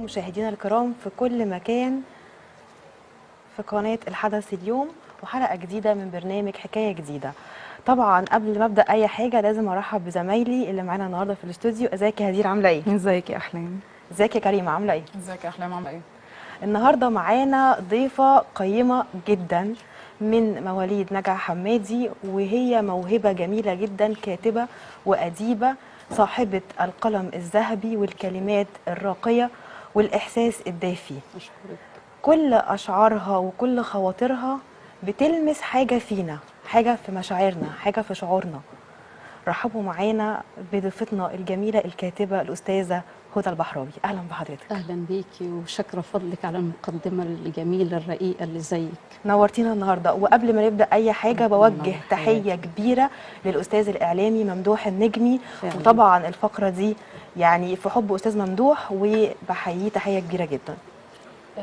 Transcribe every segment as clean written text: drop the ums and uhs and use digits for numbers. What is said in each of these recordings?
مشاهدينا الكرام في كل مكان في قناة الحدث اليوم وحلقة جديدة من برنامج حكاية جديدة. طبعا قبل ما ابدا اي حاجه لازم ارحب بزمايلي اللي معانا النهارده في الاستوديو. ازيك يا هدير عامله ايه؟ ازيك يا احلام؟ ازيك يا كريمه عامله ايه؟ ازيك يا احلام عامله ايه؟ النهارده معانا ضيفه قيمه جدا من مواليد نجع حمادي، وهي موهبه جميله جدا، كاتبه واديبه صاحبه القلم الذهبي والكلمات الراقيه والاحساس الدافي. اشكرك. كل أشعارها وكل خواطرها بتلمس حاجة فينا، حاجة في مشاعرنا، حاجة في شعورنا. رحبوا معانا بضيفتنا الجميلة الكاتبة الأستاذة هدى البحراوي. أهلا بحضرتك. أهلا بيكي وشكرا فضلك على المقدمة الجميلة الرقيقة اللي زيك. نورتينا النهاردة. وقبل ما نبدأ أي حاجة بوجه ينور تحية حياتك. كبيرة للأستاذ الإعلامي ممدوح النجمي. فعلا. وطبعا الفقرة دي يعني في حب أستاذ ممدوح، وبحييه تحية كبيرة جدا.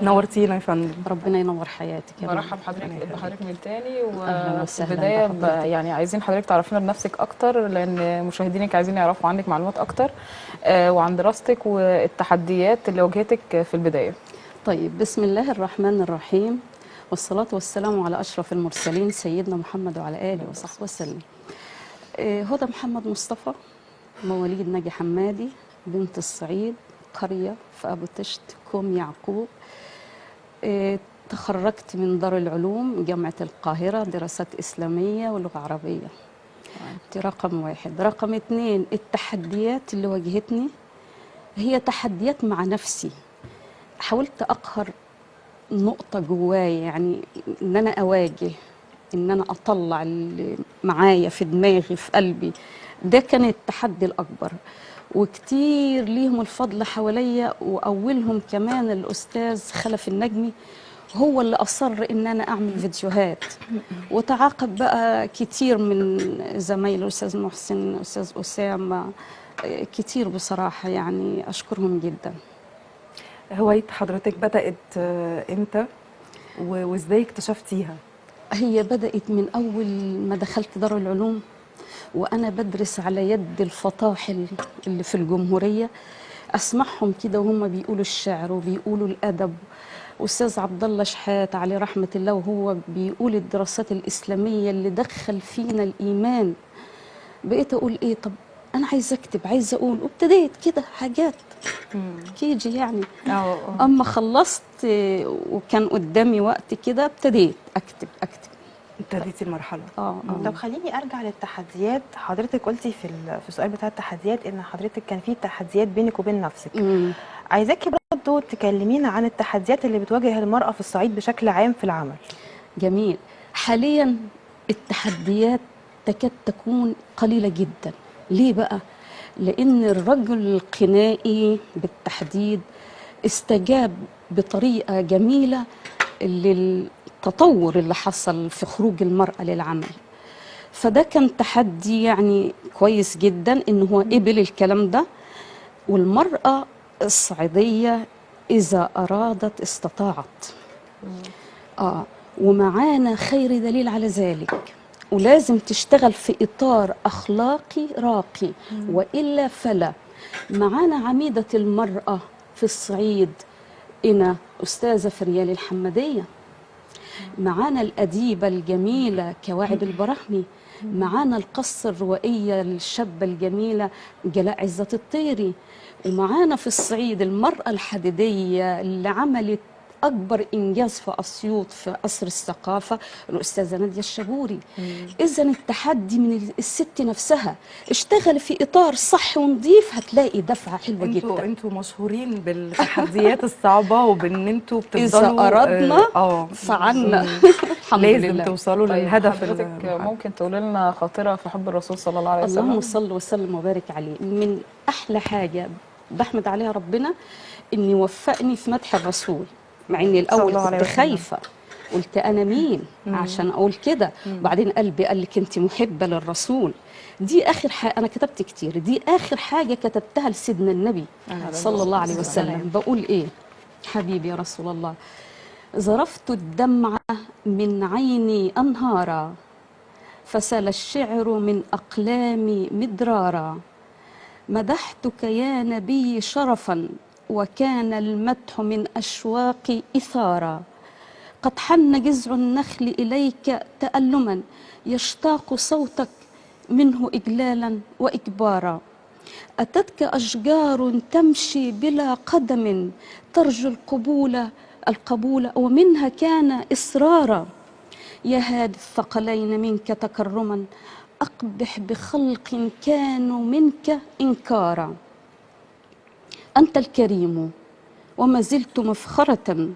نورتينا يا فندم. ربنا ينور حياتك يا برحب بحضرتك من تاني. أهلا وفي وسهلا البدايه بحضرتك. يعني عايزين حضرتك تعرفينا بنفسك اكتر، لان مشاهدينك عايزين يعرفوا عنك معلومات اكتر وعن دراستك والتحديات اللي واجهتك في البدايه. طيب، بسم الله الرحمن الرحيم، والصلاة والسلام على أشرف المرسلين سيدنا محمد وعلى آله وصحبه وسلم. هدى محمد مصطفى، مواليد نجع حمادي، بنت الصعيد، قرية في أبو تشت، كوم يعقوب. تخرجت من دار العلوم جامعة القاهرة، دراسات إسلامية ولغة عربية. دي رقم واحد. رقم اتنين، التحديات اللي واجهتني هي تحديات مع نفسي. حاولت أقهر نقطة جوايا، يعني إن أنا أواجه، إن أنا أطلع اللي معايا في دماغي في قلبي. ده كان التحدي الأكبر، وكتير ليهم الفضل حواليا، وأولهم كمان الأستاذ خلف النجمي، هو اللي أصر إن أنا أعمل فيديوهات. وتعاقب بقى كتير من زمايلي، الأستاذ محسن، أستاذ أسامة، كتير بصراحة، يعني أشكرهم جدا. هواية حضرتك بدأت امتى وازاي اكتشفتيها؟ هي بدأت من أول ما دخلت دار العلوم، وأنا بدرس على يد الفطاحل اللي في الجمهورية، أسمعهم كده وهم بيقولوا الشعر وبيقولوا الأدب. أستاذ عبد الله شحات عليه رحمة الله، وهو بيقول الدراسات الإسلامية اللي دخل فينا الإيمان. بقيت أقول إيه، طب أنا عايزة أكتب، عايزة أقول، وابتديت كده حاجات كيجي يعني. أما خلصت وكان قدامي وقت كده، ابتديت أكتب. ابتديتي المرحلة. طب خليني ارجع للتحديات. حضرتك قلتي في السؤال بتاع التحديات ان حضرتك كان في تحديات بينك وبين نفسك. عايزاكي برضه تكلمينا عن التحديات اللي بتواجه المرأة في الصعيد بشكل عام في العمل. جميل. حاليا التحديات تكاد تكون قليلة جدا. ليه بقى؟ لأن الرجل القنائي بالتحديد استجاب بطريقة جميلة للتطور اللي حصل في خروج المرأة للعمل. فده كان تحدي يعني كويس جدا إن هو قبل الكلام ده. والمرأة الصعيدية إذا أرادت استطاعت. ومعانا خير دليل على ذلك، ولازم تشتغل في إطار أخلاقي راقي، وإلا فلا. معانا عميدة المرأة في الصعيد، إنا أستاذة فريال الحمدية. معانا الأديبة الجميلة كواعب البرحمي. معانا القصة الروائية الشابة الجميلة جلاء عزة الطيري. ومعانا في الصعيد المرأة الحديدية اللي عملت أكبر إنجاز في أسيوط في قصر الثقافة، الأستاذة نادية الشبوري. إذا التحدي من الست نفسها، اشتغل في إطار صح ونظيف، هتلاقي دفعة حلوة جدا. انتوا مشهورين بالتحديات الصعبة، وبان انتوا بتفضلوا إذا أردنا فعلنا. الحمد لازم لله. توصلوا طيب للهدف. حضرتك ممكن تقولي لنا خاطره في حب الرسول صلى الله عليه وسلم؟ اللهم صل وسلم وبارك عليه. من أحلى حاجة بحمد عليها ربنا إني وفقني في مدح الرسول، مع إني الأول كنت خايفة، قلت أنا مين عشان أقول كده. بعدين قلبي قال لك أنت محبة للرسول. دي آخر حاجة أنا كتبت كتير، دي آخر حاجة كتبتها لسيدنا النبي صلى الله عليه وسلم. بقول إيه؟ حبيبي يا رسول الله، ظرفت الدمع من عيني أنهارا، فسال الشعر من أقلامي مدرارا. مدحتك يا نبي شرفا وكان المدح من أشواق إثارا. قد حن جذع النخل إليك تألما، يشتاق صوتك منه إجلالا وإجبارا. أتتك أشجار تمشي بلا قدم، ترجو القبول ومنها كان إصرارا. يا هادي الثقلين منك تكرما، أقبح بخلق كانوا منك إنكارا. أنت الكريم وما زلت مفخرة،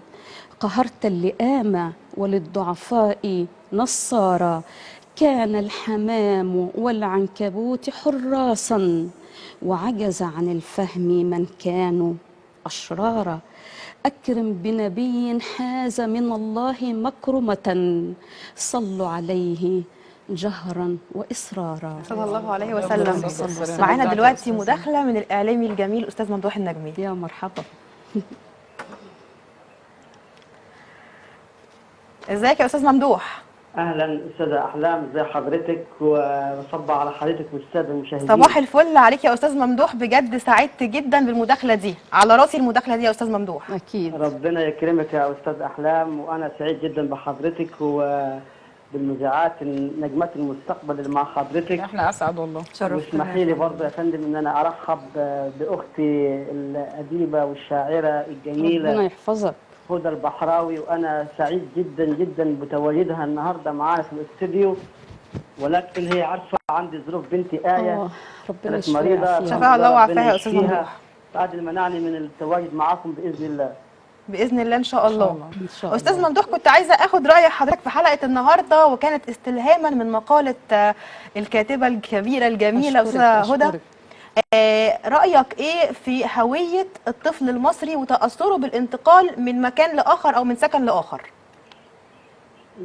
قهرت اللئام وللضعفاء نصارا. كان الحمام والعنكبوت حراسا، وعجز عن الفهم من كانوا أشرارا. أكرم بنبي حاز من الله مكرمة، صلوا عليه جهرا وإصرارا. صلى الله عليه صلى الله عليه وسلم. وسلم. معانا دلوقتي مداخله من الاعلامي الجميل استاذ ممدوح النجمي. يا مرحبا. ازيك يا استاذ ممدوح؟ اهلا استاذه احلام، ازي حضرتك؟ وصبح على حضرتك والساده المشاهدين. صباح الفل عليك يا استاذ ممدوح، بجد سعدت جدا بالمداخله دي، على راسي المداخله دي يا استاذ ممدوح. أكيد. ربنا يكرمك يا استاذ احلام، وانا سعيد جدا بحضرتك وبالمذيعات نجمات المستقبل اللي مع حضرتك. احنا اسعد والله. واسمحي لي برضه يا فندم ان انا ارحب باختي الاديبه والشاعره الجميله ربنا يحفظك. هدى البحراوي، وانا سعيد جدا جدا بتواجدها النهارده معانا في الاستوديو، ولكن هي عارفه عندي ظروف بنتي آية ربنا كانت يشفيها مريضه، ويعافيها. شفاها الله وعافاها يا استاذ يشفيها. ممدوح. بعد منعني من التواجد معاكم باذن الله. باذن الله ان شاء الله. إن شاء الله. استاذ ممدوح، كنت عايزه اخد راي حضرتك في حلقه النهارده، وكانت استلهاما من مقاله الكاتبه الكبيره الجميله استاذه هدى. أشكرك. رايك ايه في هويه الطفل المصري وتاثره بالانتقال من مكان لاخر او من سكن لاخر؟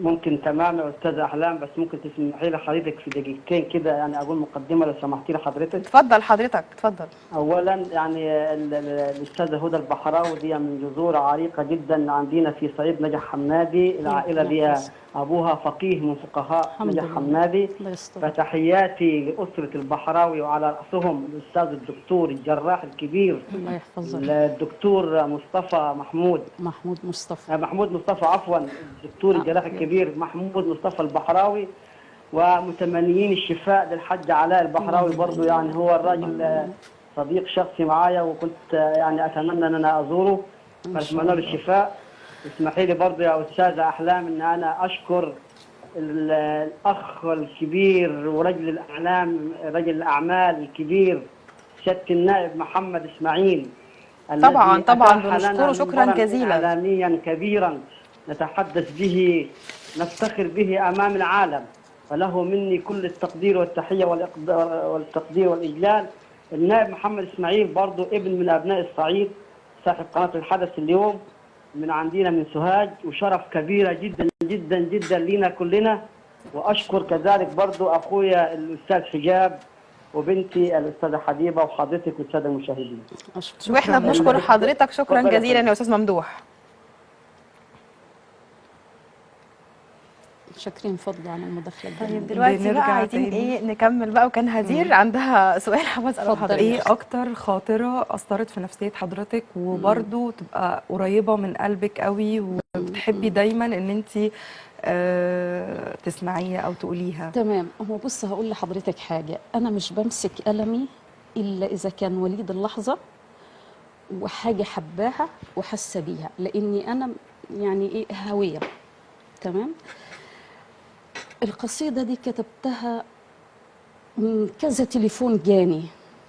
ممكن تمام يا استاذه احلام، بس ممكن تسمحي لي حضرتك في دقيقتين كده يعني اقول مقدمه لو سمحتي لي حضرتك. اتفضل حضرتك، اتفضل. اولا يعني الاستاذه هدى البحراوي دي من جذور عريقه جدا عندنا في صعيد نجح حمادي. العائله دي ابوها فقيه من فقهاء نجح حمادي. الله يستر. فتحياتي لاسره البحراوي، وعلى راسهم الاستاذ الدكتور الجراح الكبير الله يحفظك. الدكتور مصطفى محمود محمود مصطفى. عفوا الدكتور الجراح الكبير محمود مصطفى البحراوي. ومتمنيين الشفاء للحج علاء البحراوي برضه، يعني هو الراجل صديق شخصي معايا، وكنت يعني اتمنى ان انا ازوره، فاتمنى له الشفاء. اسمحي لي برضه يا استاذه احلام ان انا اشكر الاخ الكبير ورجل الاعلام، رجل الاعمال الكبير سياده النائب محمد اسماعيل. طبعا طبعا أتاح لنا بنشكره شكرا منبراً جزيلا. اعلاميا كبيرا نتحدث به، نفتخر به امام العالم، فله مني كل التقدير والتحيه والتقدير والاجلال. النائب محمد اسماعيل برضه ابن من ابناء الصعيد، صاحب قناه الحدث اليوم من عندنا من سوهاج، وشرف كبيره جدا جدا جدا لينا كلنا. واشكر كذلك برضه اخويا الاستاذ حجاب وبنتي الاستاذه حبيبه وحضرتك والساده المشاهدين. واحنا بنشكر حضرتك شكرا جزيلا يا استاذ ممدوح. شاكرين فضل على المداخله الجميلة. طيب دلوقتي بقى بنرجع عايزين تاني. ايه نكمل بقى، وكان هدير عندها سؤال حابه اساله اتفضل. لحضرتك. ايه اكتر خاطرة اثرت في نفسية حضرتك وبرضو تبقى قريبة من قلبك قوي وبتحبي دايما ان انت تسمعيها او تقوليها؟ تمام. هو بص هقول لحضرتك حاجه، انا مش بمسك قلمي الا اذا كان وليد اللحظه وحاجه حباها وحاسه بيها، لاني انا يعني ايه هويه. تمام. القصيده دي كتبتها من كذا تليفون جاني،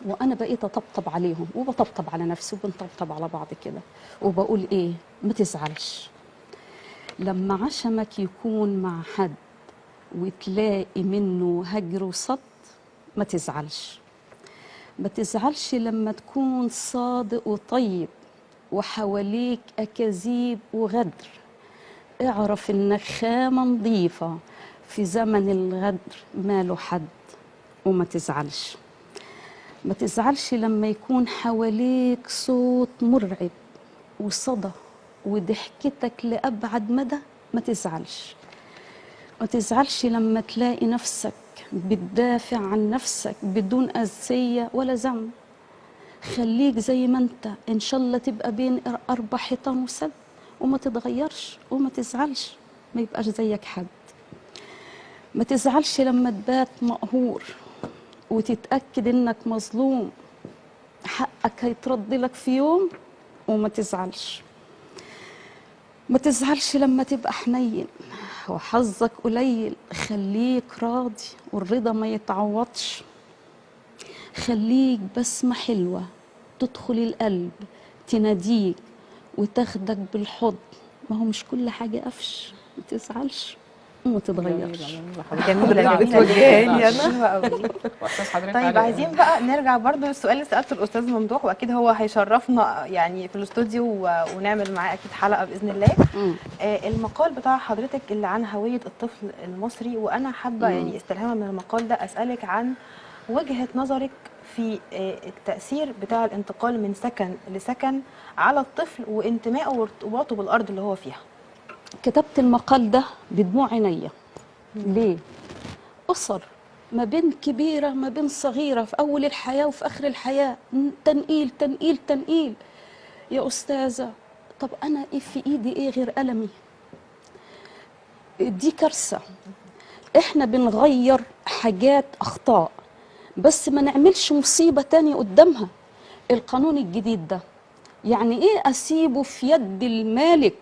وانا بقيت اطبطب عليهم وبطبطب على نفسي وبنطبطب على بعض كده، وبقول ايه، ما تزعلش لما عشمك يكون مع حد وتلاقي منه هجر وصد، ما تزعلش. ما تزعلش لما تكون صادق وطيب وحواليك أكاذيب وغدر. اعرف إنك خامة نظيفة في زمن الغدر ماله حد. وما تزعلش، ما تزعلش لما يكون حواليك صوت مرعب وصدى وضحكتك لأبعد مدى. ما تزعلش. ما تزعلش لما تلاقي نفسك بتدافع عن نفسك بدون أذية ولا ذنب. خليك زي ما انت، ان شاء الله تبقى بين 4 حيطان وسد، وما تتغيرش وما تزعلش، ما يبقاش زيك حد. ما تزعلش لما تبات مقهور وتتأكد انك مظلوم، حقك هيترد لك في يوم، وما تزعلش. ما تزعلش لما تبقى حنين وحظك قليل، خليك راضي، والرضا ما يتعوضش. خليك بسمة حلوة تدخل القلب، تناديك وتاخدك بالحضن. ما هو مش كل حاجة قفش، ما تزعلش وما تتغيرش. جميلة بتوجهاني أنا. حلوة قوي. واحساس حضرتك طيب عليه. عايزين بقى نرجع برضو للسؤال اللي سألته الأستاذ ممدوح، وأكيد هو هيشرفنا يعني في الاستوديو ونعمل معاه أكيد حلقة بإذن الله. المقال بتاع حضرتك اللي عن هوية الطفل المصري، وأنا حابة يعني استلهاما من المقال ده أسألك عن وجهة نظرك في التأثير بتاع الانتقال من سكن لسكن على الطفل وانتمائه وارتباطه بالأرض اللي هو فيها. كتبت المقال ده بدموع عينيا. ليه؟ أسر ما بين كبيرة ما بين صغيرة، في أول الحياة وفي آخر الحياة، تنقيل تنقيل تنقيل. يا أستاذة، طب أنا إيه في إيدي إيه غير ألمي؟ دي كارثة. إحنا بنغير حاجات أخطاء، بس ما نعملش مصيبة تانية قدامها. القانون الجديد ده يعني إيه أسيبه في يد المالك؟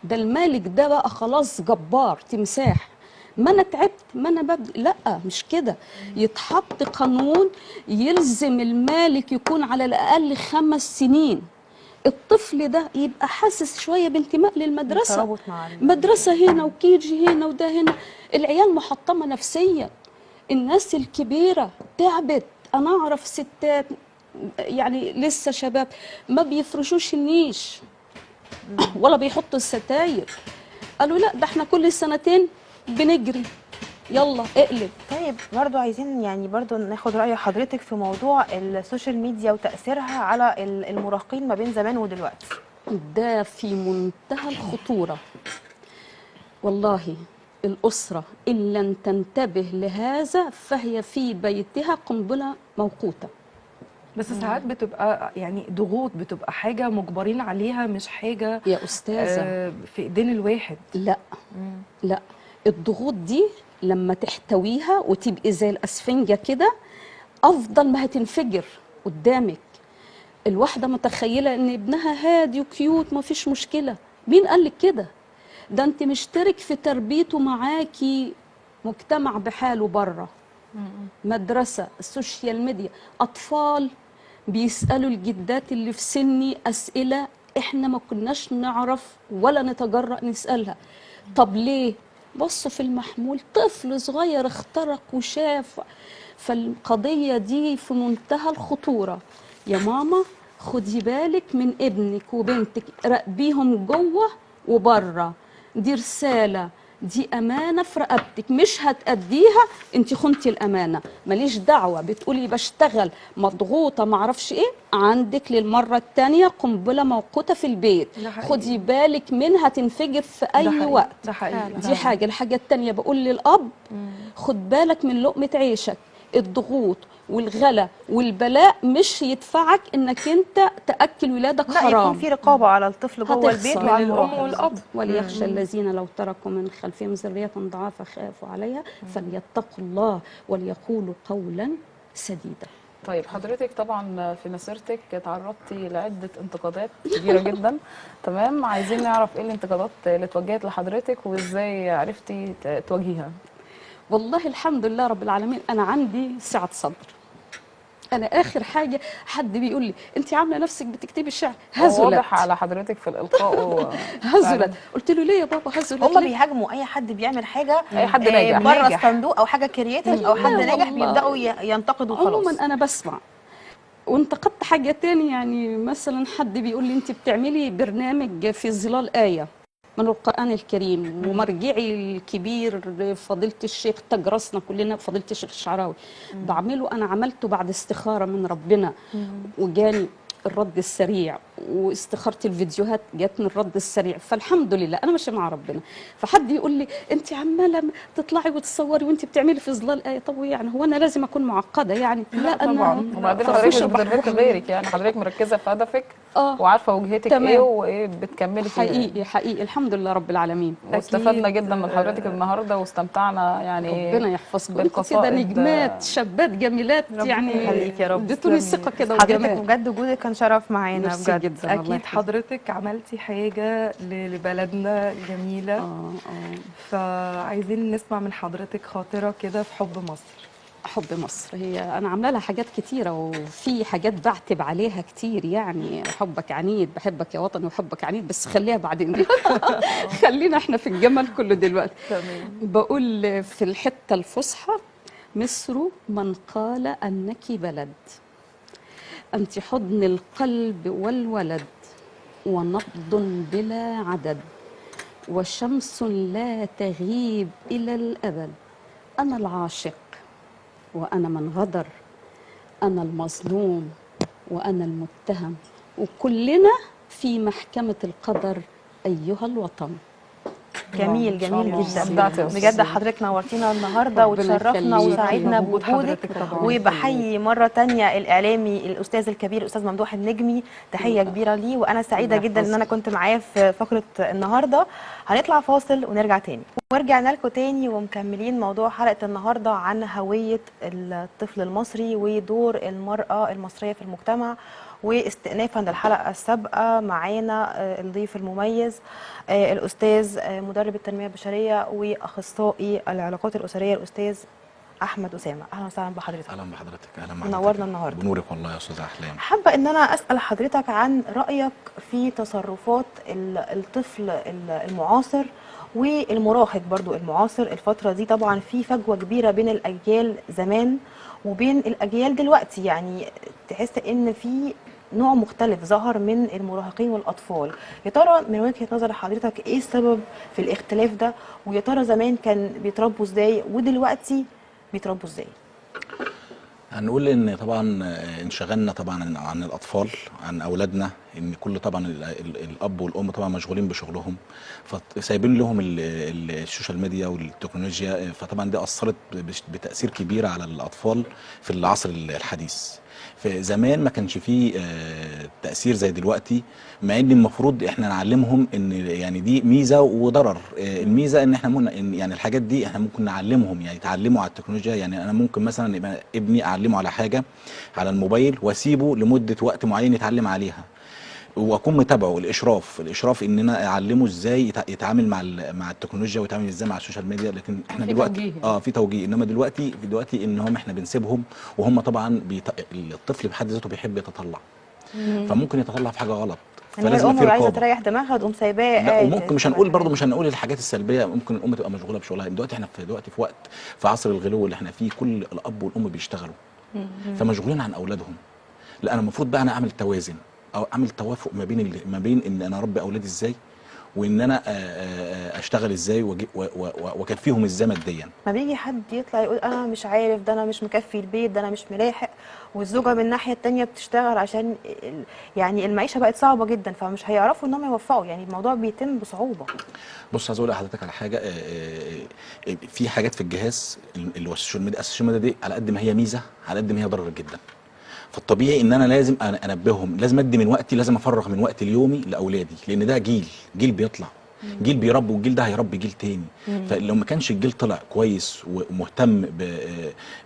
ده المالك ده بقى خلاص جبار تمساح، ما انا تعبت، ما انا ببدأ. لا مش كده، يتحط قانون يلزم المالك يكون على الاقل 5 سنين. الطفل ده يبقى حاسس شويه بانتماء للمدرسه، ترابط مع مدرسه هنا وكيجي هنا وده هنا. العيال محطمه نفسيا، الناس الكبيره تعبت. انا اعرف ستات يعني لسه شباب ما بيفرشوش النيش ولا بيحطوا الستاير. قالوا لا، ده احنا كل سنتين بنجري، يلا اقلب. طيب برضو عايزين يعني برضو ناخد رأي حضرتك في موضوع السوشيال ميديا وتأثيرها على المراهقين ما بين زمان ودلوقتي. ده في منتهى الخطورة والله. الأسرة إن لم تنتبه لهذا فهي في بيتها قنبلة موقوتة. بس ساعات بتبقى يعني ضغوط، بتبقى حاجة مجبرين عليها، مش حاجة يا أستاذة في ايدين الواحد. لا لا، الضغوط دي لما تحتويها وتبقي زي الأسفنجة كده، أفضل ما هتنفجر قدامك. الواحدة متخيلة إن ابنها هادي وكيوت ما فيش مشكلة. مين قالك كده؟ ده أنت مشترك في تربيته معاكي مجتمع بحاله بره، مدرسة، السوشيال ميديا. أطفال بيسألوا الجدات اللي في سني أسئلة إحنا ما كناش نعرف ولا نتجرأ نسألها. طب ليه؟ بصوا في المحمول طفل صغير اخترق وشاف. فالقضية دي في منتهى الخطورة. يا ماما خدي بالك من ابنك وبنتك، راقبيهم جوه وبره. دي رسالة، دي أمانة في رقبتك، مش هتأديها انت خنتي الأمانة. ماليش دعوة، بتقولي بشتغل مضغوطة معرفش ايه، عندك للمرة التانية قنبلة موقوتة في البيت، خدي بالك منها تنفجر في أي وقت. ده حقيقي. دي حاجة. الحاجة التانية بقول للأب خد بالك من لقمة عيشك. الضغوط والغلا والبلاء مش يدفعك انك انت تأكل ولادك لا، حرام. يكون في رقابة على الطفل جوه البيت هتخسر. وعلى الأم المراهق. والأب. وليخشى الذين لو تركوا من خلفهم ذرية ضعافا خافوا عليها فليتقوا الله وليقولوا قولا سديدا. طيب حضرتك طبعا في مسيرتك تعرضتي لعدة انتقادات كبيرة جدا، تمام؟ عايزين نعرف ايه الانتقادات اللي اتوجهت لحضرتك وازاي عرفتي تواجهيها. والله الحمد لله رب العالمين، أنا عندي سعة صدر. أنا آخر حاجة حد بيقول لي أنت عاملة نفسك بتكتبي الشعر، هزلت. واضح على حضرتك في الإلقاء هزلت. قلت له ليه يا بابا هزلت؟ هم ليه؟ بيهاجموا اي حد بيعمل حاجه أي حد ناجح. بره ناجح. الصندوق او حاجه كرييتيف او حد ناجح، والله. بيبداوا ينتقدوا خلاص. عموما أنا بسمع. وانتقدت حاجة تاني، يعني مثلا حد بيقول لي أنت بتعملي برنامج في ظلال آية من القرآن الكريم، ومرجعي الكبير فضيلة الشيخ تاج راسنا كلنا فضيلة الشيخ الشعراوي بعمله. أنا عملته بعد استخارة من ربنا، وجاني الرد السريع واستخرت الفيديوهات جاتني الرد السريع، فالحمد لله انا ماشيه مع ربنا. فحد يقول لي انت عماله تطلعي وتصوري وانت بتعملي في ظلال ايه، طب يعني هو انا لازم اكون معقده يعني؟ لا انا طبعا. وبعدين فرفوشة حضرتك مش بحبها. بتربطي غيرك، يعني حضرتك مركزه في هدفك اه وعارفه وجهتك تمام. ايه وايه بتكملي فيها. حقيقي حقيقي الحمد لله رب العالمين. واستفدنا أكيد. جدا من حضرتك النهارده واستمتعنا يعني ربنا يحفظكم انتوا كده بالقصائد. نجمات شابات جميلات ربنا يعني، يخليك يا رب. اديتوني تسلمي. الثقه كده حضرتك وجمال. بجد وجودك كان شرف معانا ميرسي بجد. جدا والله اكيد يحفظك. حضرتك عملتي حاجه لبلدنا الجميله، اه فعايزين نسمع من حضرتك خاطره كده في حب مصر. حب مصر هي انا عامله لها حاجات كتيره، وفي حاجات بعتب عليها كتير يعني. حبك عنيد، بحبك يا وطني وحبك عنيد، بس خليها بعدين. خلينا احنا في الجمل كله دلوقتي. تمام. بقول في الحته الفصحى: مصر من قال انك بلد، انت حضن القلب والولد، ونبض بلا عدد، وشمس لا تغيب الى الابد. انا العاشق وأنا من غدر، أنا المظلوم وأنا المتهم، وكلنا في محكمة القدر أيها الوطن. جميل إن شاء جميل الله. جدا أبدعتي يا بجد. أستاذة. حضرتك نورتينا النهارده ربنا وتشرفنا يخليك. وسعدنا وجود بوجودك. حضرتك طبعا. وبحيي مره تانية الاعلامي الاستاذ الكبير الاستاذ ممدوح النجمي، تحيه كبيره ليه. وانا سعيده الله جدا ان انا يحفظك. كنت معاه في فقره النهارده. هنطلع فاصل ونرجع تاني، ورجعنا لكم تاني ومكملين موضوع حلقه النهارده عن هويه الطفل المصري ودور المراه المصريه في المجتمع. واستئنافا للحلقه السابقه معانا الضيف المميز الاستاذ مدرب التنميه البشريه واخصائي العلاقات الاسريه الاستاذ احمد اسامه. اهلا وسهلا بحضرتك. اهلا بحضرتك. اهلا بحضرتك. منورنا النهارده. بنورك والله يا استاذه احلام. حابه ان انا اسال حضرتك عن رايك في تصرفات الطفل المعاصر والمراهق برضو المعاصر الفتره دي. طبعا في فجوه كبيره بين الاجيال زمان وبين الاجيال دلوقتي، يعني تحس ان في نوع مختلف ظهر من المراهقين والاطفال. يا ترى من وجهه نظر حضرتك ايه السبب في الاختلاف ده؟ ويا ترى زمان كان بيتربوا ازاي ودلوقتي بيتربوا ازاي؟ هنقول ان طبعا انشغلنا طبعا عن الاطفال، عن اولادنا، ان كل طبعا الاب والام طبعا مشغولين بشغلهم، فسايبين لهم السوشيال ميديا والتكنولوجيا، فطبعا دي اثرت بتاثير كبير على الاطفال في العصر الحديث. في زمان ما كانش فيه تأثير زي دلوقتي، مع ان المفروض احنا نعلمهم ان يعني دي ميزة وضرر. الميزة ان احنا يعني الحاجات دي احنا ممكن نعلمهم، يعني يتعلموا على التكنولوجيا. يعني انا ممكن مثلا يبقى ابني اعلمه على حاجة على الموبايل واسيبه لمدة وقت معين يتعلم عليها، واكون متابعه. الاشراف ان انا اعلمه ازاي يتعامل مع التكنولوجيا ويتعامل ازاي مع السوشيال ميديا. لكن احنا في دلوقتي توجيه. في توجيه. انما دلوقتي ان هم احنا بنسيبهم، وهم طبعا الطفل بحد ذاته بيحب يتطلع، فممكن يتطلع في حاجه غلط. يعني فلازم الام في عايزه رقابه. تريح دماغها تقوم سايباه لا، قاعد وممكن مش يتابع هنقول برضه، الحاجات. مش هنقول الحاجات السلبيه. ممكن الام تبقى مشغوله بشغلها. دلوقتي احنا في وقت، في عصر الغلو اللي احنا فيه، كل الاب والام بيشتغلوا فمشغولين عن اولادهم. لا، انا المفروض بقى انا اعمل توازن او اعمل توافق ما بين ان انا اربي اولادي ازاي، وان انا اشتغل ازاي، واكفيهم ازاي ماديا. ما بيجي حد يطلع يقول انا مش عارف، ده انا مش مكفي البيت، ده انا مش ملاحق، والزوجه من الناحيه التانيه بتشتغل عشان يعني المعيشه بقت صعبه جدا، فمش هيعرفوا ان هم يوفقوا. يعني الموضوع بيتم بصعوبه. بص، عايز اقول لحضرتك على حاجه. في حاجات في الجهاز اللي هو السوشيال ميديا دي، على قد ما هي ميزه على قد ما هي ضرر جدا. فالطبيعي ان انا لازم انبههم، لازم ادي من وقتي، لازم افرغ من وقتي اليومي لاولادي، لان ده جيل بيطلع، جيل بيربي، والجيل ده هيربي جيل تاني. فلو ما كانش الجيل طلع كويس ومهتم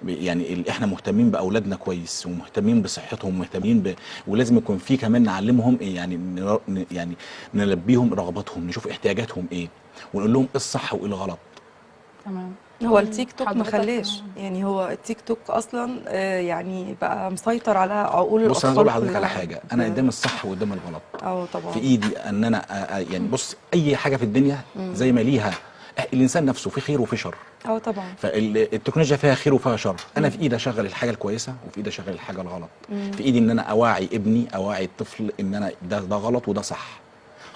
يعني احنا مهتمين باولادنا كويس، ومهتمين بصحتهم، ومهتمين ولازم يكون في كمان نعلمهم، يعني نلبيهم رغباتهم، نشوف احتياجاتهم ايه، ونقول لهم ايه الصح وايه الغلط. تمام. هو التيك توك ما حضرتك خلاش، يعني هو التيك توك اصلا يعني بقى مسيطر على عقول الاطفال. بص، انا عايز اقول لحضرتك على كلها. حاجه. انا قدام الصح وقدام الغلط. طبعا. في ايدي ان انا يعني بص، اي حاجه في الدنيا زي ما ليها الانسان نفسه في خير وفي شر. طبعا. فالتكنولوجيا فيها خير وفيها شر. انا في ايدي اشغل الحاجه الكويسه، وفي ايدي اشغل الحاجه الغلط. في ايدي ان انا اوعي ابني، اوعي الطفل ان انا ده غلط وده صح.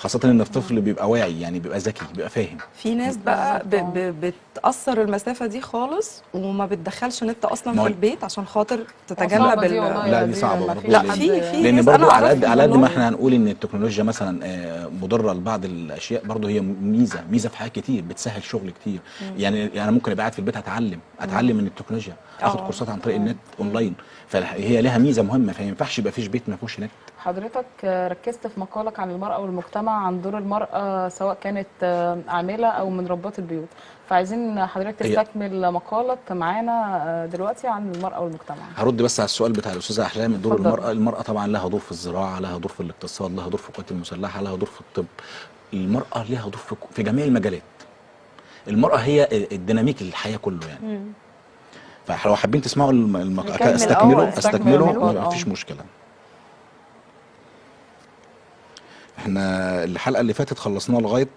خاصه ان الطفل بيبقى واعي، يعني بيبقى ذكي، بيبقى فاهم. في ناس بقى بتأثر المسافة دي خالص وما بتدخلش نت أصلا ما هو- في البيت عشان خاطر تتجنب صعبة دي والله لا يا دي دي، صعبه ما برضه. فيش لا، حد في لان ناس برضو أنا على قد أعرفهم على قد ما والله. احنا هنقول ان التكنولوجيا مثلا مضره لبعض الاشياء، برضو هي ميزه في حاجات كتير، بتسهل شغل كتير. يعني انا ممكن ابقى قاعد في البيت اتعلم من التكنولوجيا، اخد كورسات عن طريق النت اونلاين، فهي لها ميزه مهمه، فما ينفعش يبقى فيش بيت ما فيهوش نت. حضرتك ركزت في مقالك عن المرأة والمجتمع، عن دور المرأة سواء كانت عاملة أو من ربات البيوت، فعايزين حضرتك هي تستكمل مقالك معانا دلوقتي عن المرأة والمجتمع. هرد بس على السؤال بتاع الاستاذه احلام. دور اتفضل. المراه طبعا لها دور في الزراعه، لها دور في الاقتصاد، لها دور في القوات المسلحه، لها دور في الطب. المراه لها دور في جميع المجالات. المراه هي الديناميك للحياه كله يعني. فلو حابين تسمعوا نكمل. استكمله استكمل المقال. ما فيش مشكله. احنا الحلقه اللي فاتت خلصناها لغايه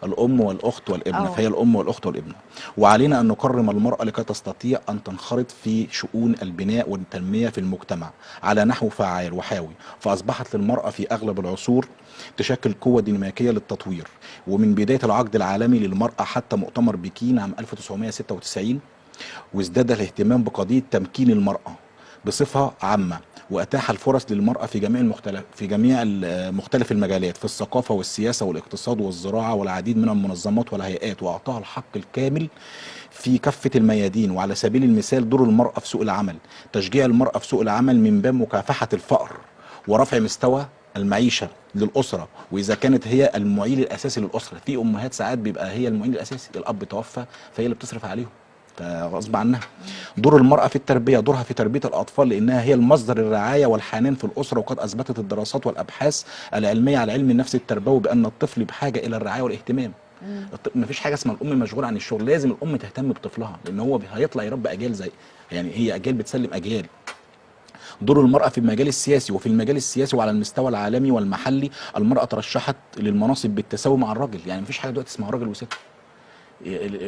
الام والاخت والابنه، فهي الام والاخت والابنه. وعلينا ان نكرم المراه لكي تستطيع ان تنخرط في شؤون البناء والتنميه في المجتمع على نحو فعال وحيوي. فاصبحت للمراه في اغلب العصور تشكل قوه ديناميكيه للتطوير. ومن بدايه العقد العالمي للمراه حتى مؤتمر بكين عام 1996، وازداد الاهتمام بقضيه تمكين المراه بصفه عامه، واتاح الفرص للمراه في جميع مختلف المجالات، في الثقافه والسياسه والاقتصاد والزراعه والعديد من المنظمات والهيئات، واعطاها الحق الكامل في كافه الميادين. وعلى سبيل المثال دور المراه في سوق العمل، تشجيع المراه في سوق العمل من باب مكافحه الفقر ورفع مستوى المعيشه للاسره. واذا كانت هي المعيل الاساسي للاسره، في امهات ساعات بيبقى هي المعيل الاساسي، الاب توفى فهي اللي بتصرف عليهم غصب عنها. دور المرأة في التربية، دورها في تربية الأطفال، لأنها هي المصدر الرعاية والحنان في الأسرة. وقد أثبتت الدراسات والأبحاث العلمية على علم النفس التربوي بأن الطفل بحاجة إلى الرعاية والاهتمام. مفيش حاجة اسمها الأم مشغولة عن الشغل، لازم الأم تهتم بطفلها، لأن هو هيطلع يربي أجيال زي، يعني هي أجيال بتسلم أجيال. دور المرأة في المجال السياسي، وفي المجال السياسي وعلى المستوى العالمي والمحلي المرأة ترشحت للمناصب بالتساوي مع الرجل. يعني مفيش حاجة دلوقتي اسمها راجل وست،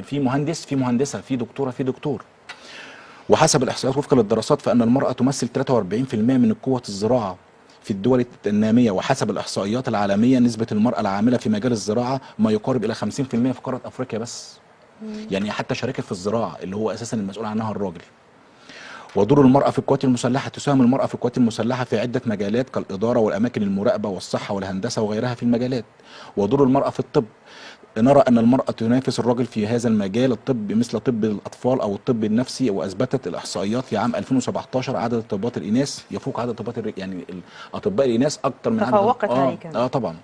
في مهندس، في مهندسه، في دكتوره، في دكتور. وحسب الاحصائيات وفقا للدراسات فان المراه تمثل 43% من قوه الزراعه في الدول الناميه. وحسب الاحصائيات العالميه نسبه المراه العامله في مجال الزراعه ما يقارب الى 50% في قاره افريقيا بس. يعني حتى شركه في الزراعه اللي هو اساسا المسؤول عنها الراجل. ودور المرأة في القوات المسلحة، تساهم المرأة في القوات المسلحة في عدة مجالات كالإدارة والأماكن المراقبة والصحة والهندسة وغيرها في المجالات. ودور المرأة في الطب، نرى أن المرأة تنافس الرجل في هذا المجال الطب، مثل طب الأطفال أو الطب النفسي. وأثبتت الإحصائيات في عام 2017 عدد اطباء الإناث يفوق عدد اطباء يعني أطباء الإناث أكثر من عدد تفوقت عليه كمان. طبعا.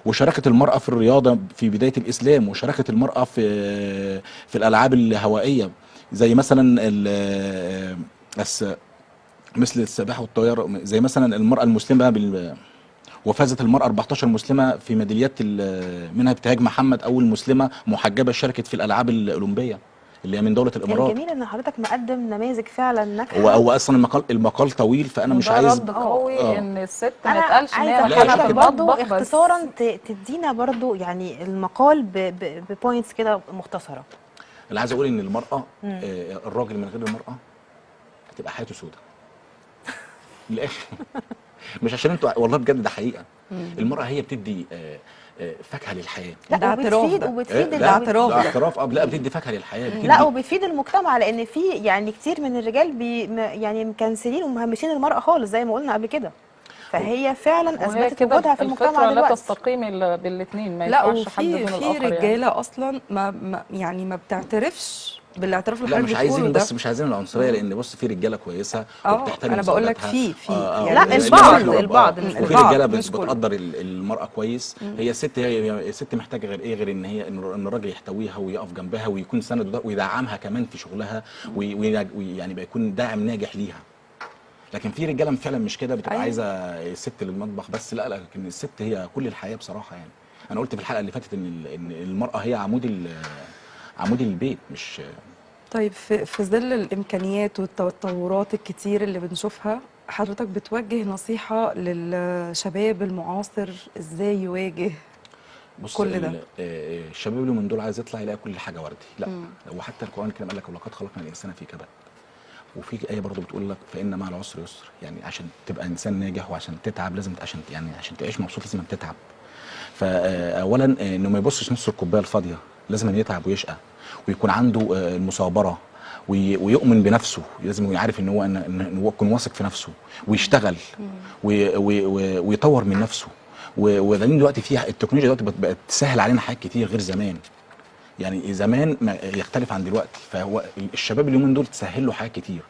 وشاركت المرأة في الرياضة في بداية الإسلام، وشاركت المرأة في الألعاب الهوائية زي مثلا مثل السباحة والطيارة، زي مثلا المرأة المسلمة وفازت المرأة 14 مسلمة في ميداليات، منها ابتهاج محمد أول مسلمة محجبة شاركت في الألعاب الأولمبية اللي هي من دولة الإمارات. الجميل ان حضرتك مقدم نماذج فعلا ناجحه. هو أصلا المقال طويل، فأنا مش وده عايز رد قوي ان الست ما انا يتقالش ان هي عايزه مكانها في حضرتك برضو المطبخ بس. اختصارا تدينا برضو يعني المقال ببوينتس كده مختصره. اللي عايز أقول إن المرأة الراجل من غير المرأة هتبقى حياته سودة للآخر. مش عشان انتوا، والله بجد ده حقيقة. المرأة هي بتدي فاكهة للحياة. ده اعتراف ده. وبتفيد ده اعتراف ده. اعتراف لا بتدي فاكهة للحياة، بتدي لا وبتفيد المجتمع، لان في يعني كتير من الرجال يعني مكنسلين ومهمشين المرأة خالص زي ما قلنا قبل كده. فهي فعلا وهي اثبتت كده وجودها في المجتمع الفطرة لا دلوقتي. تستقيم بالاثنين، ما لا، ينفعش حد دون وفي الاخر رجاله يعني. اصلا يعني ما بتعترفش بالاعتراف اللي لا حضرتك مش بتقوله عايزين، ده. بس مش عايزين العنصريه، لان بص في رجاله كويسه وبتحترم انا بقول لك زوجاتها. في لا، يعني البعض مش وفي البعض رجاله مش كله. بتقدر المراه كويس. هي الست محتاجه غير ايه، غير ان الراجل يحتويها ويقف جنبها ويكون سند ويدعمها كمان في شغلها، ويعني بيكون داعم ناجح ليها. لكن في رجاله فعلا مش كده، بتبقى عايزه الست للمطبخ بس. لا لكن الست هي كل الحياه بصراحه. يعني انا قلت في الحلقه اللي فاتت ان المراه هي عمود البيت مش. طيب في ظل الامكانيات والتطورات الكتير اللي بنشوفها، حضرتك بتوجه نصيحه للشباب المعاصر ازاي يواجه بص كل ده؟ الشباب اللي من دول عايز يطلع يلاقي كل حاجه وردي، لا. وحتى القران الكريم قال لك ولقد خلقنا الانسان في كبد. وفي آية برضو بتقول لك فإن مع العسر يسر، يعني عشان تبقى إنسان ناجح وعشان تتعب لازم عشان تعيش مبسوط لازم تتعب. فأولا إنه ما يبصش نص الكوباية الفاضية، لازم أن يتعب ويشقى ويكون عنده المثابرة ويؤمن بنفسه، لازم يعرف ان هو يكون واثق في نفسه ويشتغل ويطور من نفسه. وبعدين دلوقتي في التكنولوجيا دلوقتي بقت تسهل علينا حاجات كتير غير زمان، يعني زمان ما يختلف عن دلوقتي. فهو الشباب اليومين دول تسهل له حاجات كتير،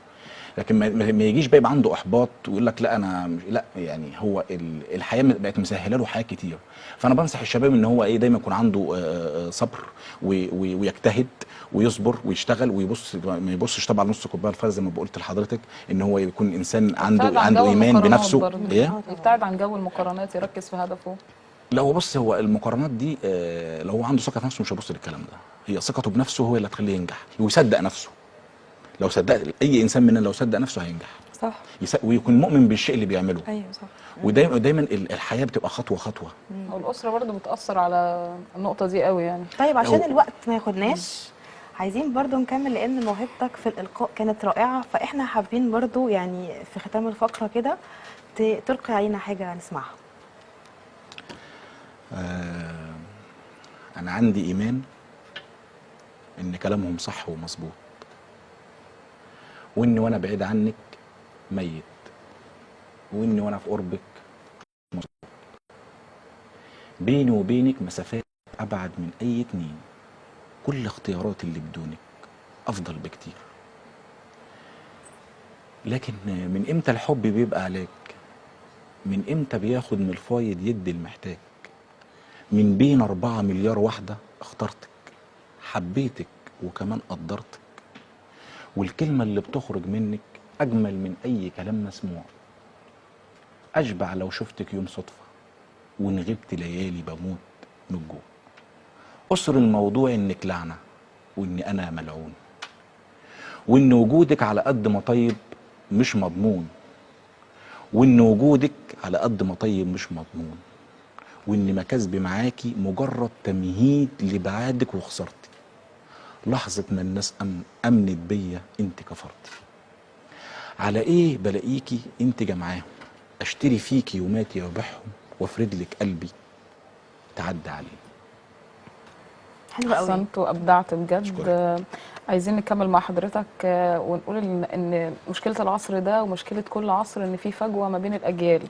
لكن ما يجيش بقى يبقى عنده احباط ويقول لك لا انا لا، يعني هو الحياه بقت مسهله له حاجات كتير. فانا بنصح الشباب ان هو دايما يكون عنده صبر ويجتهد ويصبر ويشتغل ما يبصش طبعا نص كوبايه الفرز زي ما قلت لحضرتك، ان هو يكون انسان عنده ايمان بنفسه. يبتعد عن جو المقارنات، يركز في هدفه. لا هو بص، هو المقارنات دي لو هو عنده ثقه في نفسه مش هيبص للكلام ده. هي ثقته بنفسه هو اللي هتخليه ينجح ويصدق نفسه. لو صدق اي انسان مننا، لو صدق نفسه هينجح. صح. ويكون مؤمن بالشيء اللي بيعمله. ايوه صح. ودايما الحياه بتبقى خطوه خطوه. والاسره برضو بتاثر على النقطه دي قوي يعني. طيب عشان الوقت ما ياخدناش، عايزين برضو نكمل لان موهبتك في الالقاء كانت رائعه، فاحنا حابين برضو يعني في ختام الفقره كده تلقي علينا حاجه نسمعها. انا عندي ايمان ان كلامهم صح ومظبوط، واني وانا بعيد عنك ميت، واني وانا في قربك مظبوط، بيني وبينك مسافات ابعد من اي اتنين، كل اختياراتي اللي بدونك افضل بكتير. لكن من امتى الحب بيبقى عليك؟ من امتى بياخد من الفايض يدي المحتاج؟ من بين 4 مليار واحدة اخترتك، حبيتك وكمان قدرتك، والكلمة اللي بتخرج منك أجمل من أي كلام مسموع. أشبع لو شفتك يوم صدفة، وإن غبت ليالي بموت من الجوع. أسر الموضوع إنك لعنة، وإني أنا ملعون، وإن وجودك على قد ما طيب مش مضمون، وإن وجودك على قد ما طيب مش مضمون، وإن مكاسبي معاكي مجرد تمهيد لبعادك وخسارتي. لحظة ما الناس أمنت بيا انت كفرتي، على ايه بلاقيكي انت جمعاهم، اشتري فيكي يوماتي وبيعهم، وافرد لك قلبي تعدى عليه. حلو قوي. احسنت وابدعت بجد. عايزين نكمل مع حضرتك ونقول ان مشكله العصر ده ومشكله كل عصر ان في فجوه ما بين الاجيال،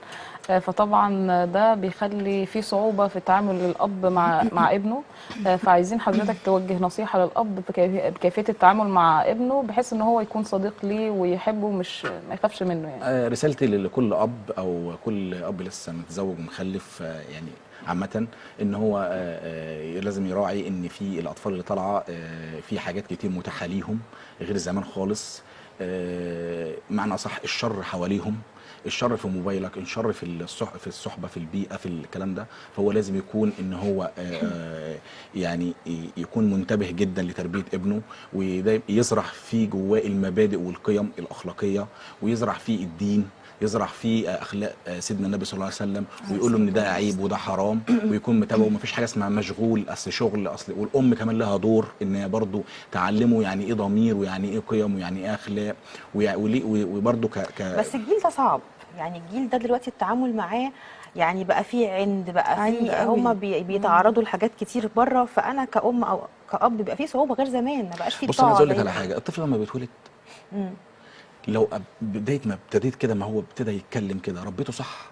فطبعا ده بيخلي في صعوبه في تعامل الاب مع ابنه. فعايزين حضرتك توجه نصيحه للاب بكيفيه التعامل مع ابنه بحيث ان هو يكون صديق ليه ويحبه، مش ما يخافش منه يعني. رسالتي لكل اب او كل اب لسه متزوج ومخلف يعني عامة، ان هو لازم يراعي ان في الاطفال اللي طالعه في حاجات كتير متاحه ليهم غير زمان خالص. معنى صح، الشر حواليهم، الشر في موبايلك، الشر في الصحبه، في البيئه، في الكلام ده. فهو لازم يكون ان هو يعني يكون منتبه جدا لتربيه ابنه، ويزرع فيه جواه المبادئ والقيم الاخلاقيه، ويزرع فيه الدين، يزرع فيه اخلاق سيدنا النبي صلى الله عليه وسلم، ويقول له ان ده عيب وده حرام، ويكون متابعه. ومفيش حاجه اسمها مشغول، اصل شغل، اصل. والام كمان لها دور ان هي برضه تعلمه يعني ايه ضمير، ويعني ايه قيم، ويعني ايه اخلاق، وبرضه بس الجيل ده صعب، يعني الجيل ده دلوقتي التعامل معاه يعني بقى فيه عند، بقى فيه هم بيتعرضوا لحاجات كتير بره. فانا كأم او كأب بيبقى فيه صعوبه غير زمان، ما بقاش فيه بص انا عايز طاعه. اقول لك على حاجه، الطفل لما بيتولد لو بدايه ما ابتديت كده، ما هو ابتدى يتكلم كده، ربيته صح،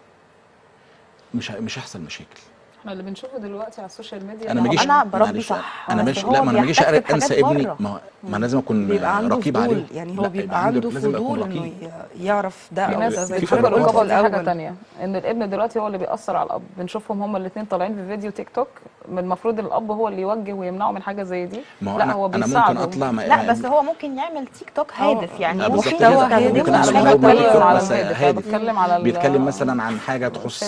مش هيحصل مشاكل. احنا اللي بنشوفه دلوقتي على السوشيال ميديا، انا بربي صح، انا مش لا، ما انا ما اجيش انسى ابني، ما لازم اكون بيبقى عنده رقيب فضول عليه. يعني هو بيبقى عنده فضول انه يعرف ده في او ناس ده زي بتفكر الرقابه الرقابه دي حاجه الاول. ثانيه، ان الابن دلوقتي هو اللي بيأثر على الاب. بنشوفهم هما الاثنين طالعين في فيديو تيك توك، المفروض الاب هو اللي يوجه ويمنعه من حاجه زي دي. لا هو انا بيساعده. ممكن اطلع لا بس هو ممكن يعمل تيك توك هادف، يعني ممكن محتوى هادف. انا بتكلم على الهادف، انا بتكلم على بيتكلم مثلا عن حاجه تخص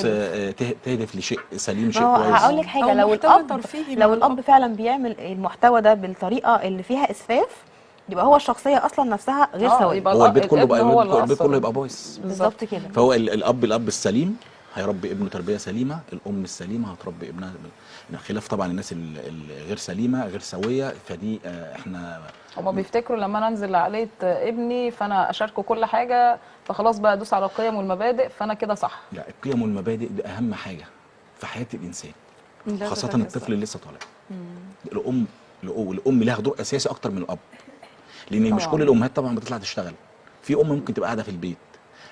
تهدف لشيء سليم، شيء كويس. هقول لك حاجه، لو الاب فعلا بيعمل المحتوى ده بالطريقه اللي فيها اسفاف، يبقى هو الشخصيه اصلا نفسها غير سويه. هو البيت كله بقى، البيت كله يبقى بايظ بالظبط كده. فهو الاب السليم هيربي ابنه تربيه سليمه، الام السليمه هتربي ابنها خلاف طبعا الناس الغير سليمه غير سويه. فدي احنا هما بيفتكروا لما انا انزل لعقليه ابني فانا اشاركه كل حاجه، فخلاص بقى ادوس على القيم والمبادئ فانا كده صح. لا، القيم والمبادئ دي اهم حاجه في حياه الانسان، لا خاصه تتناسى. الطفل اللي لسه طالع. الام لها دور اساسي اكتر من الاب، لان مش طبعاً. كل الامهات طبعا بتطلع تشتغل. في ام ممكن تبقى قاعده في البيت،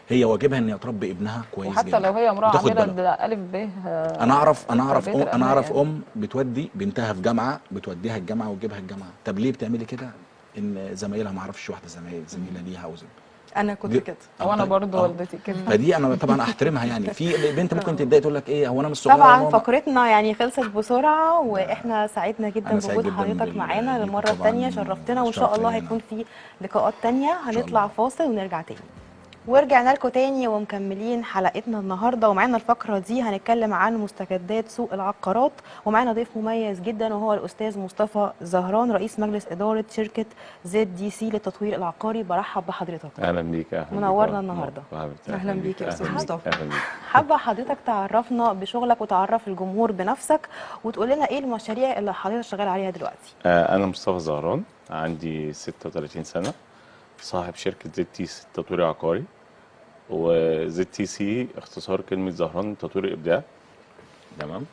هي واجبها ان هي تربي ابنها كويس وحتى جدا لو هي امراه وتاخد عامله بالها. ده الف ب انا اعرف يعني. ام بتودي بنتها في جامعه، بتوديها الجامعه وتجيبها الجامعه. طب ليه بتعملي كده؟ ان زمايلها، ما اعرفش، واحده زميله ليها او انا كنت دي- كده. وانا طيب، برضو والدتي كده. فدي انا طبعا احترمها. يعني في بنت ممكن تتضايق تقول لك ايه، هو انا مش صغيره يا طبعا ماما؟ فقرتنا يعني خلصت بسرعة، واحنا سعدنا جدا أنا سعيد بوجود جدا حضرتك معانا بيكم للمرة طبعاً، الثانية، شرفتنا، وان شاء الشرف الله ليا هيكون أنا. في لقاءات تانية. شاء هنطلع الله. فاصل ونرجع تاني. ورجعنا لكم تاني ومكملين حلقتنا النهارده، ومعانا الفقره دي هنتكلم عن مستجدات سوق العقارات، ومعانا ضيف مميز جدا وهو الاستاذ مصطفى زهران، رئيس مجلس اداره شركه ZDC للتطوير العقاري. برحب بحضرتك. اهلا بيك. اهلا منورنا بيك. النهاردة. أهلاً بيك يا أستاذ أهلاً بيك. مصطفى. اهلا بيك. حابه حضرتك تعرفنا بشغلك وتعرف الجمهور بنفسك، وتقول لنا ايه المشاريع اللي حضرتك شغال عليها دلوقتي. انا مصطفى زهران، عندي 36 سنه، صاحب شركه ZTC تطوير عقاري. وZTC اختصار كلمه زهران تطوير ابداع. تمام.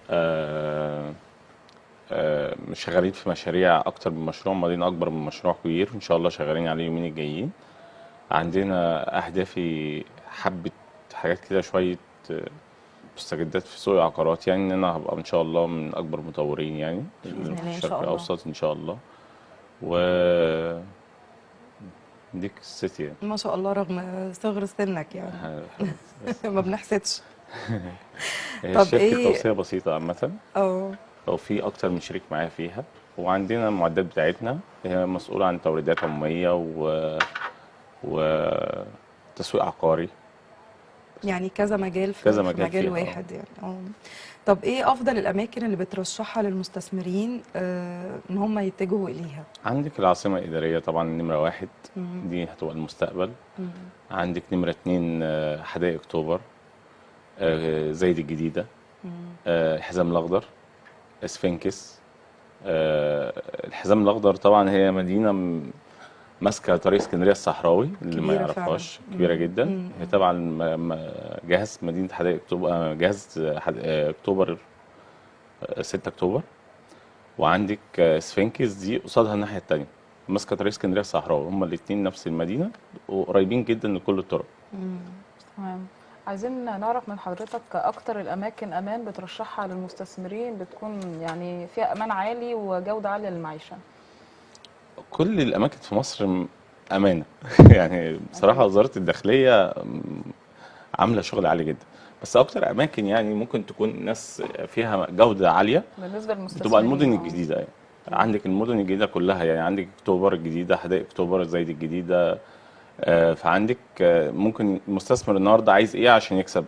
آه شغالين في مشاريع اكتر من مشروع، مدينه اكبر من مشروع كبير ان شاء الله شغالين عليه اليومين الجايين. عندنا اهدافي حبه حاجات كده، شويه مستجدات في سوق العقارات، يعني ان انا هبقى ان شاء الله من اكبر مطورين يعني بإذن الله إن الشرق شاء الله. الاوسط ان شاء الله. و دي قصتي يعني. ما شاء الله رغم صغر سنك يعني ما بنحسدش. هي طب الشركه إيه؟ توصيه بسيطه عامه، اه لو في اكتر من شريك معايا فيها. وعندنا المعدات بتاعتنا، هي مسؤوله عن توريدات عموميه وتسويق عقاري. يعني كذا مجال في كذا في مجال مجال فيها، واحد يعني. طب ايه افضل الاماكن اللي بترشحها للمستثمرين ان هم يتجهوا اليها؟ عندك العاصمه الاداريه طبعا نمره واحد، دي هتبقى المستقبل. عندك نمره اتنين حدائق اكتوبر، زايد الجديده، الحزام الاخضر، اسفنكس. الحزام الاخضر طبعا هي مدينه ماسكه طريق اسكندريه الصحراوي، اللي ما كبيرة يعرفهاش فعلاً. كبيره جدا. هي طبعا جهاز مدينه حدائق اكتوبر، جهاز اكتوبر 6 اكتوبر. وعندك اسفنكس دي قصادها الناحيه الثانيه، ماسكه طريق اسكندريه الصحراوي. هما الاثنين نفس المدينه وقريبين جدا لكل الطرق. تمام. عايزين نعرف من حضرتك اكتر الاماكن امان بترشحها للمستثمرين، بتكون يعني فيها امان عالي وجوده عاليه للمعيشه. كل الاماكن في مصر امانه يعني بصراحه وزاره الداخليه عامله شغل عالي جدا. بس اكتر اماكن يعني ممكن تكون ناس فيها جوده عاليه بالنسبه للمستثمرين بتبقى المدن الجديده يعني. عندك المدن الجديده كلها، يعني عندك اكتوبر الجديده، حدائق اكتوبر، زايد الجديده. فعندك ممكن المستثمر النهارده عايز ايه عشان يكسب؟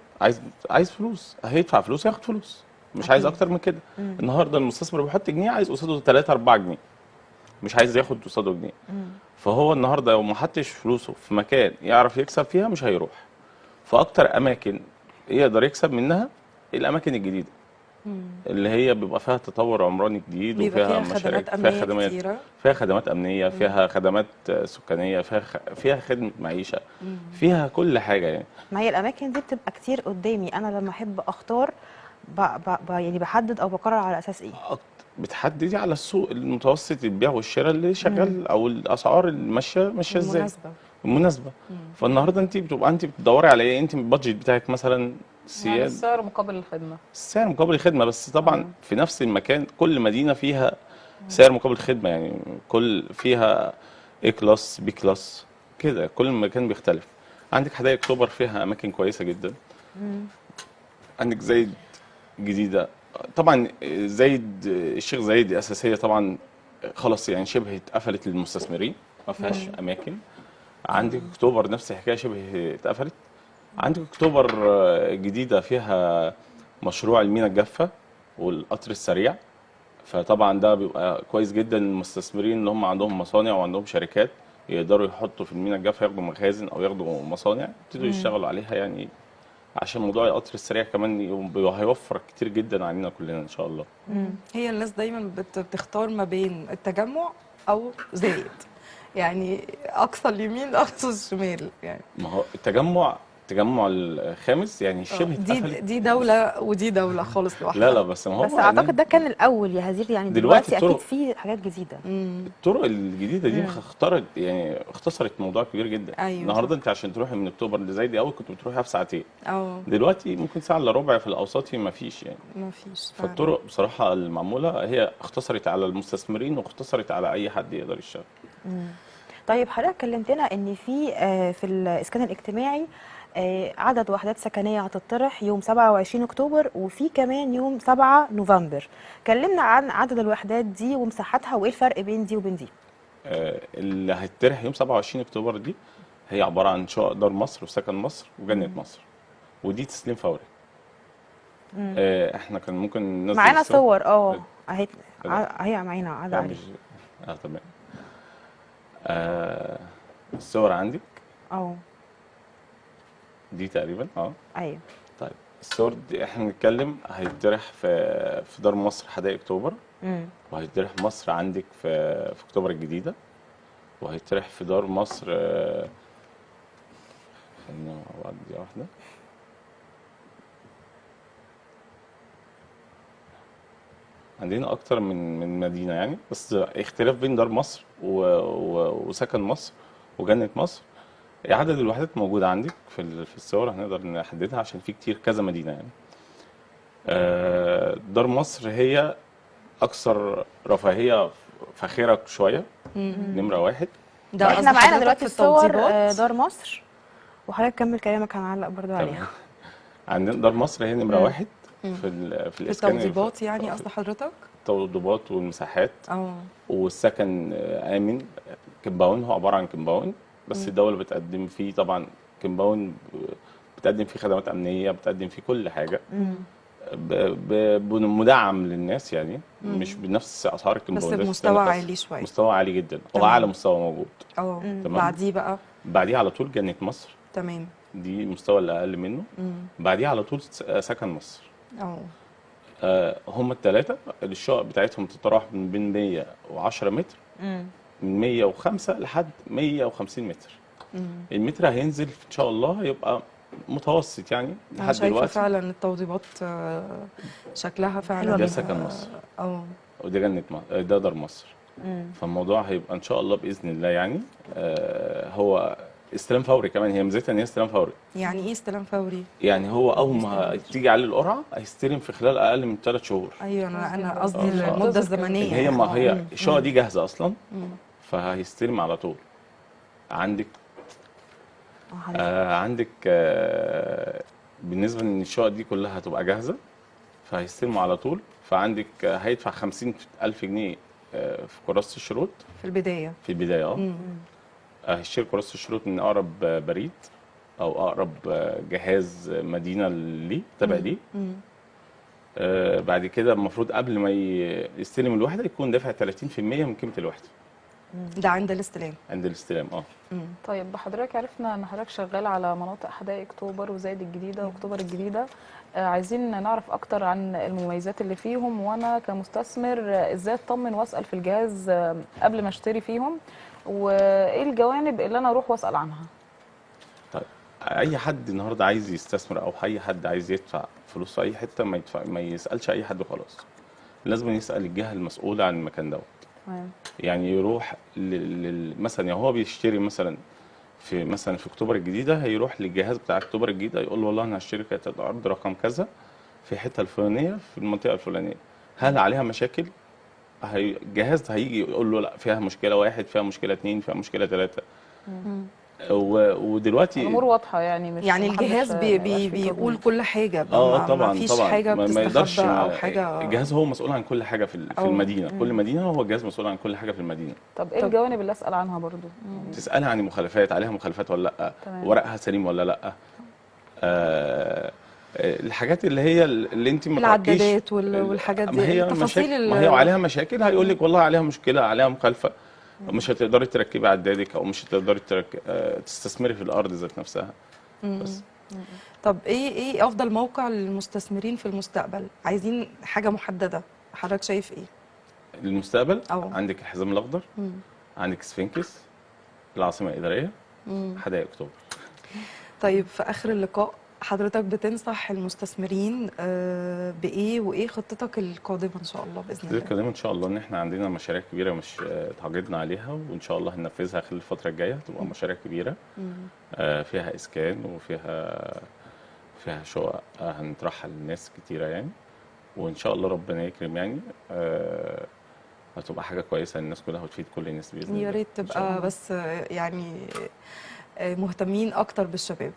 عايز فلوس، هيدفع فلوس ياخد فلوس، مش عايز اكتر من كده. النهارده المستثمر بيحط جنيه عايز قصاده 3 4 جنيه، مش عايز ياخد قصاده جنيه. فهو النهارده لو ما حطش فلوسه في مكان يعرف يكسب فيها مش هيروح. فاكتر اماكن يقدر يكسب منها الاماكن الجديده، اللي هي بيبقى فيها تطور عمراني جديد، بيبقى وفيها فيها مشاريع، خدمات فيها امنيه خدمات، كتيره. فيها خدمات امنيه، فيها خدمات سكانيه، فيها خدمه معيشه، فيها كل حاجه يعني. ما هي الاماكن دي بتبقى كتير قدامي، انا لما احب اختار يعني بحدد او بقرر على اساس ايه؟ بتحددي على السوق المتوسط البيع والشراء اللي شغال، او الاسعار اللي ماشيه ازاي المناسبه. فالنهارده انت بتدوري على ايه؟ انت البادجت بتاعك مثلا يعني السعر مقابل الخدمه. السعر مقابل الخدمه، بس طبعا في نفس المكان كل مدينه فيها سعر مقابل خدمه، يعني كل فيها اي كلاس بي كلاس كده، كل مكان بيختلف. عندك حدائق اكتوبر فيها اماكن كويسه جدا. عندك زايد جديده طبعا، زايد الشيخ زايد دي اساسيه طبعا، خلاص يعني شبه اتقفلت للمستثمرين، ما فيهاش اماكن. عندك اكتوبر نفس الحكايه، شبه اتقفلت. عندك اكتوبر جديده فيها مشروع المينا الجافه والقطر السريع، فطبعا ده بيبقى كويس جدا للمستثمرين اللي هم عندهم مصانع وعندهم شركات، يقدروا يحطوا في المينا الجافه، ياخدوا مخازن او ياخدوا مصانع يبتدوا يشتغلوا عليها يعني عشان موضوع القطر السريع كمان هيوفر كتير جدا علينا كلنا ان شاء الله. هي الناس دايما بتختار ما بين التجمع او زايد، يعني اقصى اليمين اقصى الشمال يعني. ما هو التجمع الخامس يعني شبه اتقفل. دي دوله ودي دوله خالص لوحدها. لا بس ما هو بس اعتقد ده كان الاول يا هزيل، يعني دلوقتي دلوقتي اكيد الطرق- في حاجات جديده. الطرق الجديده دي اختصرت موضوع كبير جدا. أيوة النهارده انت عشان تروحي من اكتوبر لزايد اول كنت بتروحيها في ساعتين، اه دلوقتي ممكن ساعه الا ربع، في الاوساطي ما فيش يعني. ما فيش فعلا. فالطرق بصراحه المعموله هي اختصرت على المستثمرين واختصرت على اي حد يقدر يشتغل. طيب حضرتك كلمتنا ان في الاسكان الاجتماعي عدد وحدات سكنيه هتطرح يوم 27 اكتوبر، وفي كمان يوم 7 نوفمبر. كلمنا عن عدد الوحدات دي ومساحتها وايه الفرق بين دي وبين دي. اللي هيتطرح يوم 27 اكتوبر دي هي عباره عن شقق دار مصر وسكن مصر وجنه مصر، ودي تسليم فوري. احنا كان ممكن ننزل معانا الصور. صور اهي هي معانا عدد لا عليه. مش تمام. الصور عندك دي تقريبا ايوه. طيب الصور دي احنا بنتكلم هيتطرح في دار مصر حدائق اكتوبر، وهيتطرح مصر عندك في اكتوبر الجديده، وهيتطرح في دار مصر. خلينا مع بعض دي واحده. عندنا اكتر من مدينه يعني، بس اختلاف بين دار مصر وسكن مصر وجنه مصر. عدد الوحدات موجوده عندك في الصور، هنقدر نحددها عشان في كتير كذا مدينه يعني. دار مصر هي اكثر رفاهيه فاخره شويه، نمره واحد. ده احنا قصد معانا حضرتك دلوقتي في الصور التوضيبات؟ دار مصر، وحضرتك كمل كلامك هنعلق برضو عليها. عندنا دار مصر هي نمره واحد في في الاسكان، التوضيبات يعني قصد حضرتك؟ التوضيبات والمساحات والسكن امن. كمباون هو عباره عن كمباون، بس الدوله بتقدم فيه طبعا كمباون، بتقدم فيه خدمات امنيه، بتقدم فيه كل حاجه مدعم للناس يعني، مش بنفس اسعار بس الكمباوندات بمستوى التانية، عالي شويه. مستوى عالي جدا، هو تمام. اعلى مستوى موجود. تمام. بعديه بقى بعديه على طول جنة مصر، تمام. دي المستوى اللي اقل منه. بعديه على طول سكن مصر. هم الثلاثه الشقق بتاعتهم تتراوح من بين 110 متر، من 105 لحد 150 متر. المتر هينزل ان شاء الله هيبقى متوسط يعني انا لحد شايفه دلوقتي. فعلا التوضيبات شكلها فعلا ده سكن مصر وده جنة مصر، ده دار مصر. فالموضوع هيبقى ان شاء الله باذن الله يعني هو استلام فوري كمان. هي ميزتها ان هي استلام فوري. يعني ايه استلام فوري؟ يعني هو اول ما تيجي عليه القرعه هيستلم في خلال اقل من 3 شهور. ايوه انا قصدي المده الزمنيه. هي ما هي الشقه دي جاهزه اصلا، فهيستلم على طول. عندك عندك بالنسبه ان الشقق دي كلها هتبقى جاهزه فهيستلموا على طول. فعندك هيدفع 50,000 جنيه في كراسه الشروط في البدايه. في البدايه هيشتري كراسه الشروط من اقرب بريد او اقرب جهاز مدينه ليه تبع ليه. بعد كده المفروض قبل ما يستلم الوحده يكون دافع 30% من قيمه الوحده. ده عند الاستلام. عند الاستلام طيب حضرتك عرفنا ان حضرتك شغال على مناطق حدائق اكتوبر وزايد الجديده واكتوبر الجديده. عايزين نعرف اكتر عن المميزات اللي فيهم، وانا كمستثمر ازاي اطمن واسال في الجهاز قبل ما اشتري فيهم، وايه الجوانب اللي انا اروح واسال عنها. طيب اي حد النهارده عايز يستثمر او اي حد عايز يدفع فلوس في اي حته ما يسالش اي حد وخلاص، لازم يسال الجهه المسؤوله عن المكان دوت. يعني يروح مثلا يعني هو بيشتري مثلا في اكتوبر الجديده، هيروح للجهاز بتاع اكتوبر الجديده يقول له والله انا هشتري قطعه ارض رقم كذا في الحته الفلانيه في المنطقه الفلانيه، هل عليها مشاكل؟ الجهاز هيجي يقول له لا فيها مشكله 1 فيها مشكله 2 فيها مشكله 3. ودلوقتي الامور واضحه يعني، مش يعني الجهاز بيقول كل حاجه طبعا ما فيش طبعا حاجه ما يقدرش او حاجه. الجهاز هو مسؤول عن كل حاجه في المدينه. كل مدينه هو الجهاز مسؤول عن كل حاجه في المدينه. طب ايه الجوانب اللي اسال عنها برضو؟ تسالها عن المخالفات، عليها مخالفات ولا لا، ورقها سليم ولا لا، الحاجات اللي هي اللي انت ما العدادات والحاجات دي، ما هي تفاصيل ما هي عليها مشاكل، هيقول لك والله عليها مشكله عليها مخالفه، مش هتقدري تركبي عدادك او مش هتقدري تستثمري في الارض ذات نفسها. بس طب ايه افضل موقع للمستثمرين في المستقبل؟ عايزين حاجه محدده، حضرتك شايف ايه؟ المستقبل أه. عندك الحزام الاخضر، عندك سفنكس، العاصمه الاداريه، حدائق اكتوبر. طيب في اخر اللقاء حضرتك بتنصح المستثمرين بايه، وايه خطتك القادمه ان شاء الله باذن الله؟ الكلام ان شاء الله ان احنا عندنا مشاريع كبيره مش اتعاقدنا عليها، وان شاء الله هننفذها خلال الفتره الجايه. تبقى مشاريع كبيره فيها اسكان وفيها شقق هنطرحها للناس كتيره يعني، وان شاء الله ربنا يكرم يعني هتبقى حاجه كويسه للناس كلها وتفيد كل الناس باذن الله. يا ريت إن شاء الله. تبقى بس يعني مهتمين اكتر بالشباب.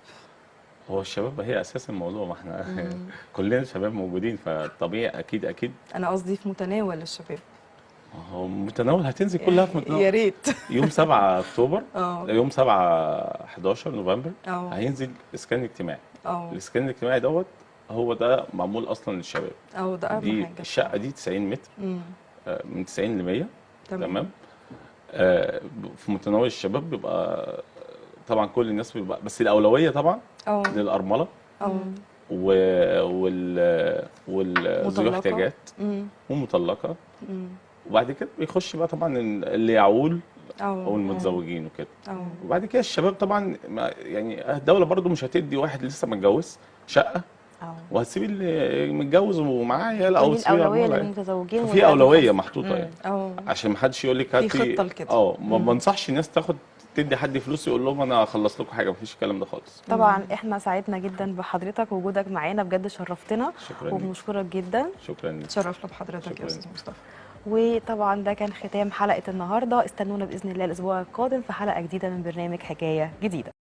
هو الشباب هي اساس الموضوع، ما احنا كلنا شباب موجودين، فطبيعي اكيد اكيد. انا قصدي في متناول الشباب. هو متناول، هتنزل كلها في متناول. يا ريت. يوم 7 اكتوبر اه يوم 11 نوفمبر اه هينزل اسكان اجتماعي. اه الاسكان الاجتماعي دوت هو ده معمول اصلا للشباب. ده اهم دي حاجه. الشقه دي 90 متر امم من 90 ل 100. تمام. تمام. في متناول الشباب بيبقى طبعا كل الناس بيبقى، بس الاولويه طبعا للارمله اه والذوي مطلقة. احتياجات امم ومطلقه، وبعد كده بيخش بقى طبعا اللي يعول او اه المتزوجين وكده. اه وبعد كده الشباب طبعا يعني الدوله برضو مش هتدي واحد لسه ما اتجوز شقه وهتسيب اللي متجوز ومعاه عيال او دي تسيب الأولوية الأرملة. للمتزوجين في اولويه محطوطه يعني اه عشان ما حدش يقول لك في هاتي. خطة لكده. ما بنصحش الناس تدي حد فلوس يقول لهم انا هخلص لكم حاجه، مفيش الكلام ده خالص. طبعا احنا سعدنا جدا بحضرتك ووجودك معانا، بجد شرفتنا شكرا ليك. وبنشكرك جدا. شكرا ليك. تشرفنا بحضرتك يا شكراً. استاذ مصطفى. وطبعا ده كان ختام حلقة النهاردة، استنونا بإذن الله الأسبوع القادم في حلقة جديدة من برنامج حكاية جديدة.